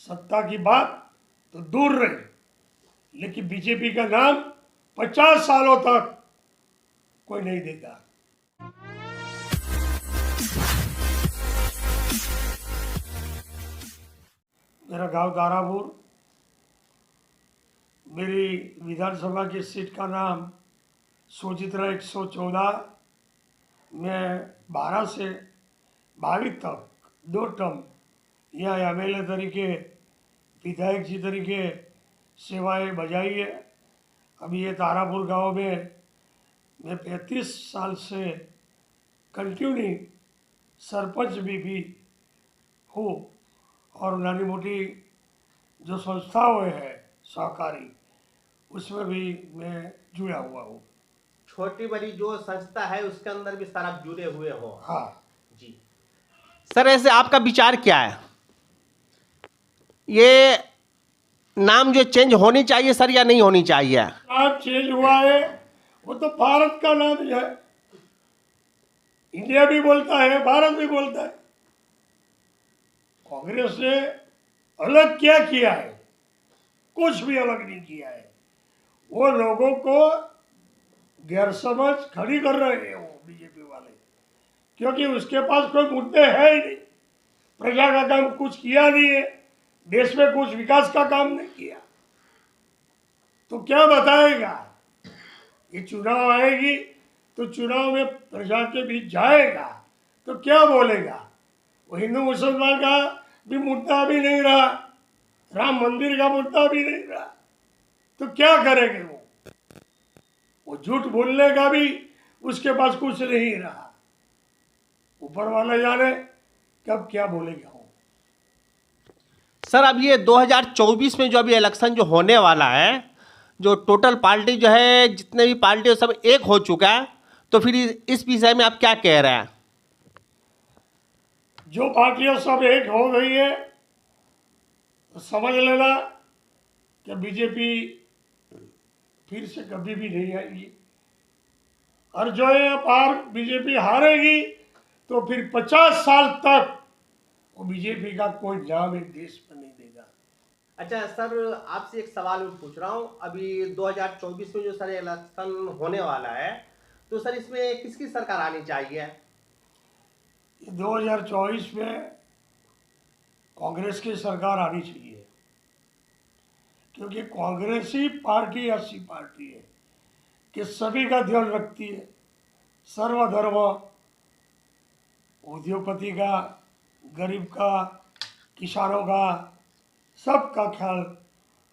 सत्ता की बात तो दूर रही, लेकिन बीजेपी का नाम 50 सालों तक कोई नहीं देगा। मेरा गांव दारापुर, मेरी विधानसभा की सीट का नाम सोजित्रा 114। मैं 12 से 22 तक 2 टर्म यहाँ MLA तरीके, विधायक जी तरीके सेवाएं बजाई है। अभी ये तारापुर गांव में मैं 35 साल से कंटिन्यू सरपंच भी हूँ और नानी मोटी जो संस्थाएं हैं सहकारी, उसमें भी मैं जुड़ा हुआ हूँ। छोटी बड़ी जो संस्था है उसके अंदर भी सर आप जुड़े हुए हो? हाँ जी सर, ऐसे आपका विचार क्या है, ये नाम जो चेंज होनी चाहिए सर या नहीं होनी चाहिए? नाम चेंज हुआ है, वो तो भारत का नाम है। इंडिया भी बोलता है, भारत भी बोलता है। कांग्रेस ने अलग क्या किया है? कुछ भी अलग नहीं किया है। वो लोगों को गैरसमझ खड़ी कर रहे हैं वो बीजेपी वाले, क्योंकि उसके पास कोई मुद्दे है ही नहीं। प्रजा का काम कुछ किया नहीं है, देश में कुछ विकास का काम नहीं किया, तो क्या बताएगा? ये चुनाव आएगी तो चुनाव में प्रजा के बीच जाएगा तो क्या बोलेगा? वो हिंदू मुसलमान का भी मुद्दा भी नहीं रहा, राम मंदिर का मुद्दा भी नहीं रहा, तो क्या करेंगे वो झूठ बोलने का भी उसके पास कुछ नहीं रहा। ऊपर वाला जाने कब क्या बोलेगा वो। सर अब ये 2024 में जो अभी इलेक्शन जो होने वाला है, जो टोटल पार्टी जो है, जितने भी पार्टी सब एक हो चुका है, तो फिर इस विषय में आप क्या कह रहे हैं? जो पार्टियां सब एक हो गई है तो समझ लेना कि बीजेपी फिर से कभी भी नहीं आएगी, और जो ये बार बीजेपी हारेगी तो फिर 50 साल तक वो बीजेपी का कोई नाम एक देश में नहीं देगा। अच्छा सर, आपसे एक सवाल मैं पूछ रहा हूँ, अभी 2024 में जो सर इलेक्शन होने वाला है, तो सर इसमें किसकी सरकार आनी चाहिए? 2024 में कांग्रेस की सरकार आनी चाहिए, क्योंकि कांग्रेस ही पार्टी ऐसी पार्टी है कि सभी का ध्यान रखती है। सर्वधर्म, उद्योगपति का, गरीब का, किसानों का, सबका ख्याल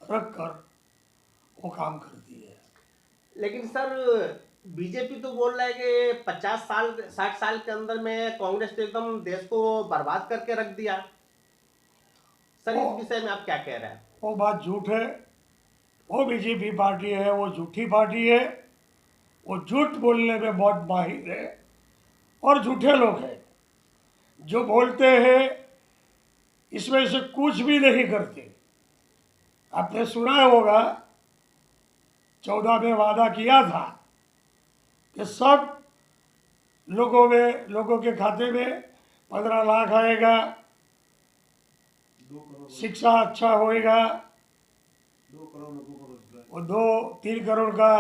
रखकर वो काम करती है। लेकिन सर बीजेपी तो बोल रहा है कि 50 साल 60 साल के अंदर में कांग्रेस ने एकदम देश को बर्बाद करके रख दिया। सर इस विषय में आप क्या कह रहे हैं? वो बात झूठ है। वो बीजेपी पार्टी है, वो झूठी पार्टी है। वो झूठ बोलने में बहुत माहिर है और झूठे लोग हैं जो बोलते हैं इसमें से कुछ भी नहीं करते। आपने सुना होगा 14 में वादा किया था कि सब लोगों के खाते में 15 लाख आएगा, शिक्षा अच्छा होएगा, 2-3 करोड़ का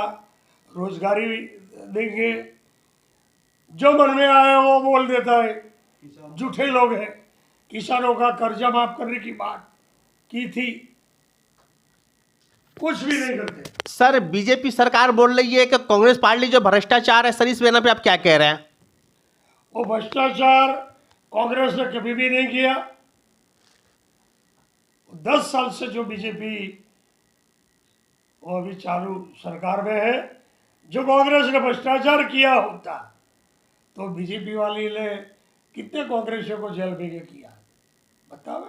रोजगारी देंगे। जो मन में आए वो बोल देता है, झूठे लोग हैं। किसानों का कर्जा माफ करने की बात की थी, कुछ भी नहीं करते। सर बीजेपी सरकार बोल रही है कि कांग्रेस पार्टी जो भ्रष्टाचार है, सर इस बिना पे आप क्या कह रहे हैं? वो भ्रष्टाचार कांग्रेस ने कभी भी नहीं किया। 10 साल से जो बीजेपी वो अभी चालू सरकार में है, जो कांग्रेस ने भ्रष्टाचार किया होता तो बीजेपी वाली ने कितने कांग्रेसियों को जेल भेजे किया, बताओ।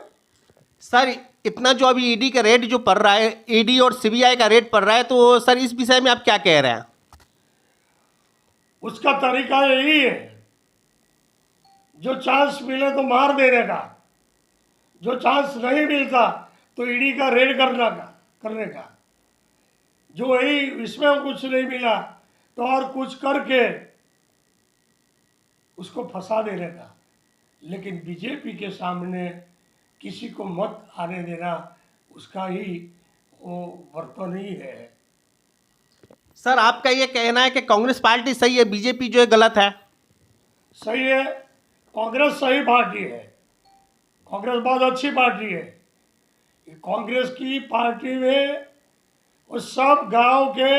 सर इतना जो अभी ईडी का रेट जो पड़ रहा है, ईडी और सीबीआई का रेट पड़ रहा है, तो सर इस विषय में आप क्या कह रहे हैं? उसका तरीका यही है, जो चांस मिले तो मार देने का, जो चांस नहीं मिलता तो ईडी का रेड करने का। जो वही इसमें कुछ नहीं मिला तो और कुछ करके उसको फंसा देने का। लेकिन बीजेपी के सामने किसी को मत आने देना, उसका ही वो बर्तन ही है। सर आपका ये कहना है कि कांग्रेस पार्टी सही है, बीजेपी जो है गलत है? सही है, कांग्रेस सही पार्टी है, कांग्रेस बहुत अच्छी पार्टी है। ये कांग्रेस की पार्टी में वो सब गांव के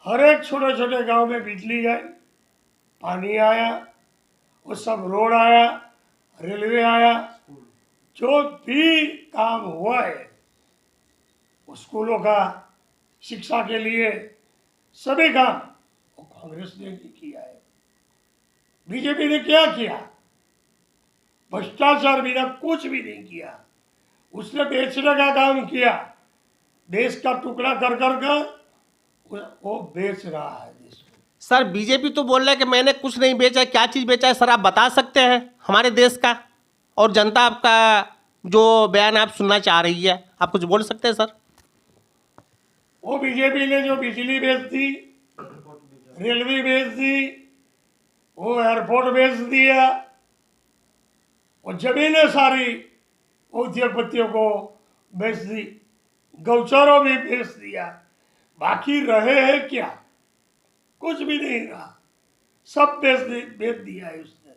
हर एक छोटे छोटे गांव में बिजली आई, पानी आया, वो सब रोड आया, रेलवे आया, जो भी काम हुआ है स्कूलों का, शिक्षा के लिए, सभी काम वो कांग्रेस ने भी किया है। बीजेपी ने क्या किया? भ्रष्टाचार बिना कुछ भी नहीं किया। उसने बेचने का काम किया, देश का टुकड़ा कर वो बेच रहा है देश को। सर बीजेपी तो बोल रहा है कि मैंने कुछ नहीं बेचा है, क्या चीज़ बेचा है सर आप बता सकते हैं हमारे देश का? और जनता आपका जो बयान आप सुनना चाह रही है, आप कुछ बोल सकते हैं सर? वो बीजेपी ने जो बिजली बेच दी, रेलवे बेच दी, वो एयरपोर्ट बेच दिया, वो जमीनें सारी उद्योगपतियों को बेच दी, गौचरों भी बेच दिया। बाकी रहे हैं क्या? कुछ भी नहीं रहा, सब बेच दिया है उसने।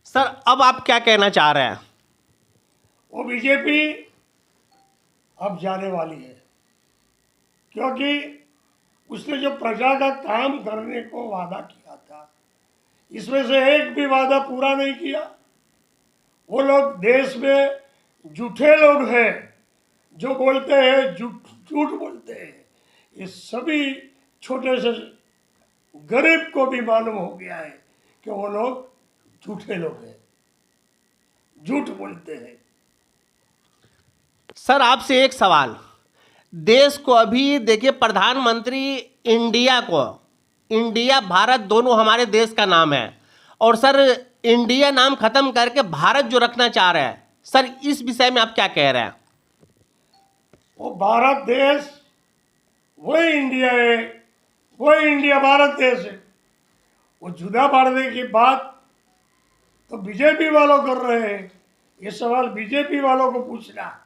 सर अब आप क्या कहना चाह रहे हैं? वो बीजेपी अब जाने वाली है, क्योंकि उसने जो प्रजा का काम करने को वादा किया था, इसमें से एक भी वादा पूरा नहीं किया। वो लोग देश में झूठे लोग हैं, जो बोलते हैं झूठ बोलते हैं। ये सभी छोटे से गरीब को भी मालूम हो गया है कि वो लोग झूठे लोग हैं, झूठ बोलते हैं। सर आपसे एक सवाल, देश को अभी देखिए प्रधानमंत्री इंडिया भारत दोनों हमारे देश का नाम है, और सर इंडिया नाम खत्म करके भारत जो रखना चाह रहे हैं, सर इस विषय में आप क्या कह रहे हैं? वो भारत देश वही इंडिया है, वही इंडिया भारत देश है। वो जुदा पाड़ने की बात तो बीजेपी वालों कर रहे हैं। ये सवाल बीजेपी वालों को पूछना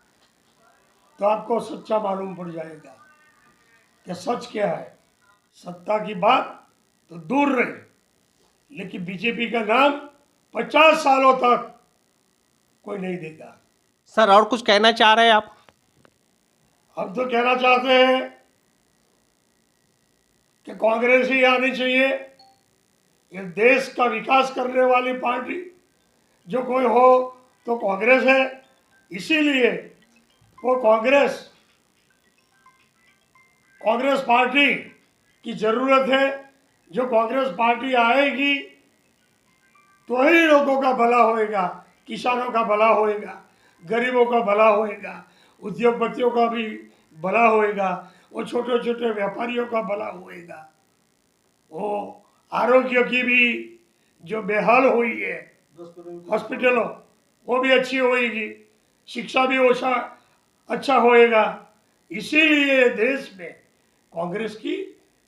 तो आपको सच्चा मालूम पड़ जाएगा कि सच क्या है। सत्ता की बात तो दूर रही, लेकिन बीजेपी का नाम 50 सालों तक कोई नहीं देगा। सर और कुछ कहना चाह रहे हैं आप? हम तो कहना चाहते हैं कि कांग्रेस ही आनी चाहिए। ये देश का विकास करने वाली पार्टी जो कोई हो तो कांग्रेस है, इसीलिए वो कांग्रेस पार्टी की जरूरत है। जो कांग्रेस पार्टी आएगी तो ही लोगों का भला होएगा, किसानों का भला होएगा, गरीबों का भला होएगा, उद्योगपतियों का भी भला होएगा, वो छोटे छोटे व्यापारियों का भला होएगा। वो आरोग्य की भी जो बेहाल हुई है हॉस्पिटलों, वो भी अच्छी होएगी, शिक्षा भी अच्छा होएगा। इसीलिए देश में कांग्रेस की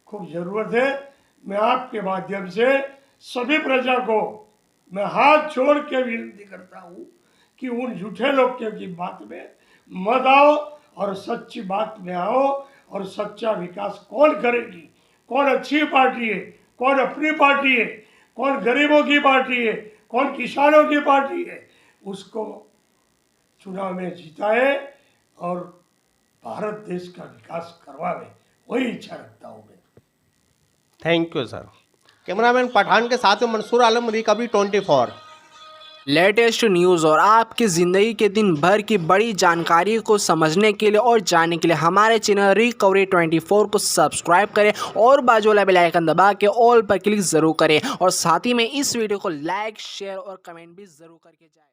खूब जरूरत है। मैं आपके माध्यम से सभी प्रजा को मैं हाथ जोड़ के विनती करता हूँ कि उन झूठे लोग की बात में मत आओ और सच्ची बात में आओ। और सच्चा विकास कौन करेगी, कौन अच्छी पार्टी है, कौन अपनी पार्टी है, कौन गरीबों की पार्टी है, कौन किसानों की पार्टी है, उसको चुनाव में जिताए और भारत देश का विकास करवावे, वही इच्छा रखता हूँ मैं। Thank you sir. Cameraman Pathan के साथ में Mansoor Alam, recovery 24। Latest news और आपकी ज़िंदगी के दिन भर की बड़ी जानकारी को समझने के लिए और जानने के लिए हमारे चैनल रिकवरी 24 को सब्सक्राइब करें और बाजू वाला बेल आइकन दबा के ऑल पर क्लिक ज़रूर करें, और साथ ही में इस वीडियो को लाइक, शेयर और कमेंट भी ज़रूर करके जाएं।